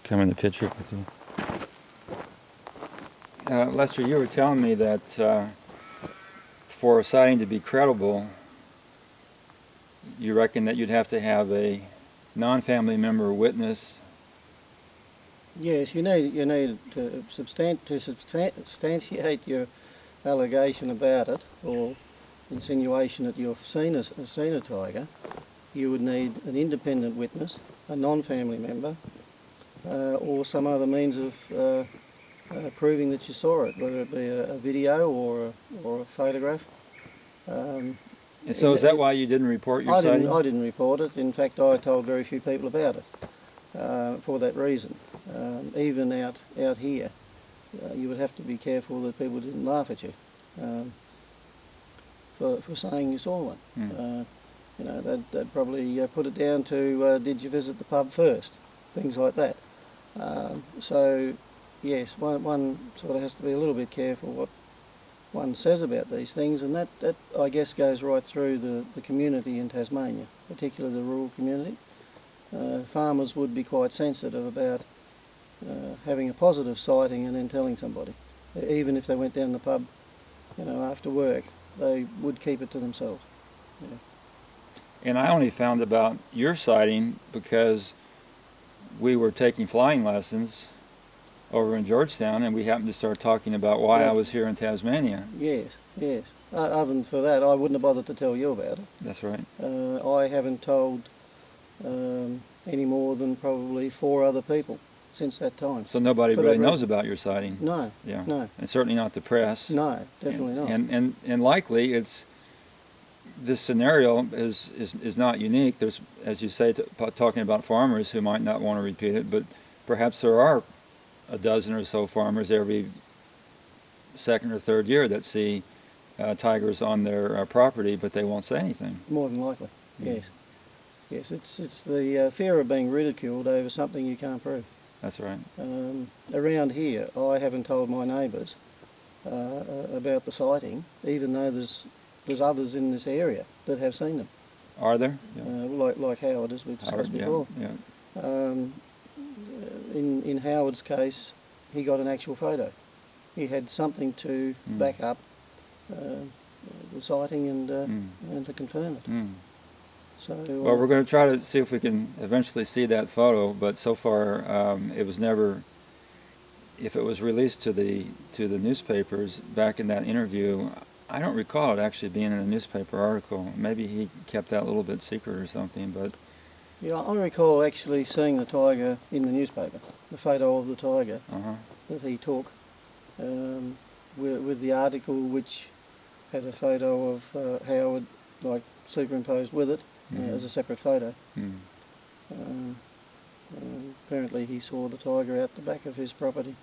come in the picture with you. Lester, you were telling me that for a sighting to be credible, you reckon that you'd have to have a non-family member witness. Yes, you need to substantiate your allegation about it, or insinuation that you've seen a tiger. You would need an independent witness, a non-family member, or some other means of proving that you saw it, whether it be a video or a photograph. And so is that why you didn't report your sighting? I didn't report it. In fact, I told very few people about it for that reason. Even out here, you would have to be careful that people didn't laugh at you for saying you saw one. You know, they'd probably put it down to did you visit the pub first? Things like that. So yes, one sort of has to be a little bit careful what one says about these things, and that I guess goes right through the community in Tasmania, particularly the rural community. Farmers would be quite sensitive about having a positive sighting and then telling somebody. Even if they went down the pub, you know, after work, they would keep it to themselves. Yeah. And I only found about your sighting because we were taking flying lessons over in Georgetown, and we happened to start talking about why I was here in Tasmania. Yes, yes. Other than for that, I wouldn't have bothered to tell you about it. That's right. I haven't told any more than probably 4 other people since that time. So nobody really knows about your sighting? No. Yeah. No. And certainly not the press. No, definitely not. And likely it's this scenario is not unique. There's, as you say, talking about farmers who might not want to repeat it, but perhaps there are a dozen or so farmers every second or third year that see tigers on their property, but they won't say anything. More than likely, yes. Yes, it's the fear of being ridiculed over something you can't prove. That's right. Around here, I haven't told my neighbours about the sighting, even though there's others in this area that have seen them. Are there? Yeah. Like Howard, as we discussed before. Yeah. In Howard's case, he got an actual photo. He had something to back up the sighting and to confirm it. So, well, we're going to try to see if we can eventually see that photo, but so far it was never. If it was released to the newspapers back in that interview, I don't recall it actually being in a newspaper article. Maybe he kept that a little bit secret or something, but. Yeah, I recall actually seeing the tiger in the newspaper, the photo of the tiger that he took, with the article which had a photo of Howard like superimposed with it as a separate photo. Apparently he saw the tiger out the back of his property.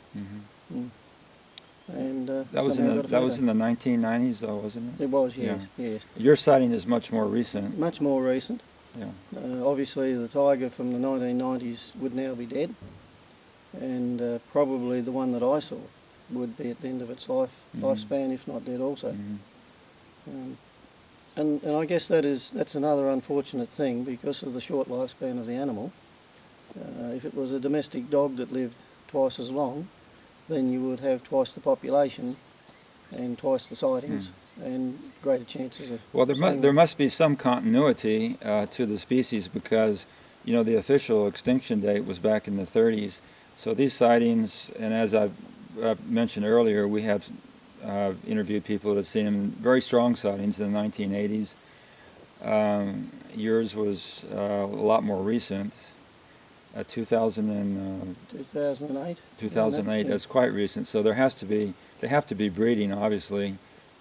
And that was in the 1990s, though, wasn't it? It was, yes. Yeah. Yes. Your sighting is much more recent. Much more recent. Yeah. Obviously, the tiger from the 1990s would now be dead, and probably the one that I saw would be at the end of its lifespan, if not dead also. And I guess that's another unfortunate thing because of the short lifespan of the animal. If it was a domestic dog that lived twice as long, then you would have twice the population and twice the sightings and greater chances of... Well, there must be some continuity to the species because, you know, the official extinction date was back in the 30s. So these sightings, and as I've mentioned earlier, we have interviewed people that have seen them, very strong sightings in the 1980s. Yours was a lot more recent. 2008. 2008. That's quite recent. So they have to be breeding, obviously,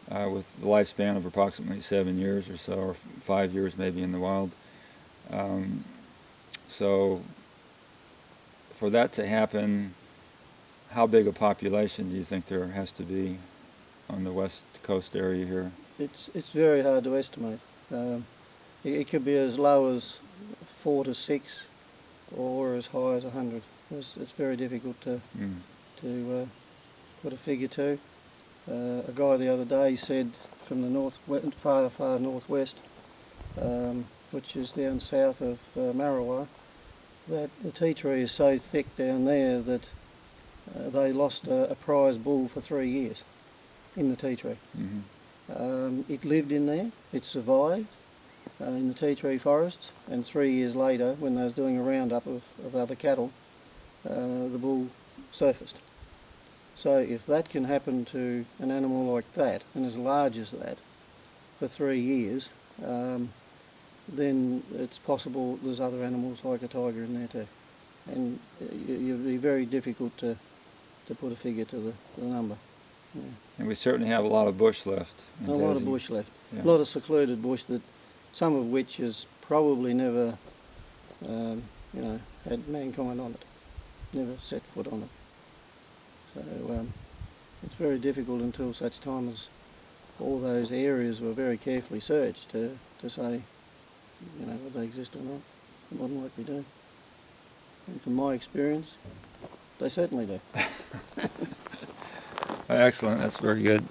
with the lifespan of approximately 7 years or so, or 5 years maybe in the wild. So for that to happen, how big a population do you think there has to be on the west coast area here? It's very hard to estimate. It could be as low as 4 to 6. Or as high as 100. It's very difficult to put a figure to. A guy the other day said from the far northwest, which is down south of Marrawa, that the tea tree is so thick down there that they lost a prize bull for 3 years in the tea tree. It lived in there, it survived in the tea tree forest, and 3 years later, when they was doing a roundup of other cattle, the bull surfaced. So if that can happen to an animal like that, and as large as that, for 3 years, then it's possible there's other animals like a tiger in there too. And it'd be very difficult to put a figure to the number. Yeah. And we certainly have a lot of bush left. In A lot of Tassie. bush left. Yeah. A lot of secluded bush, that some of which has probably never, had mankind on it, never set foot on it. So it's very difficult until such time as all those areas were very carefully searched to say, whether they exist or not. More than likely do. And from my experience, they certainly do. Excellent. That's very good.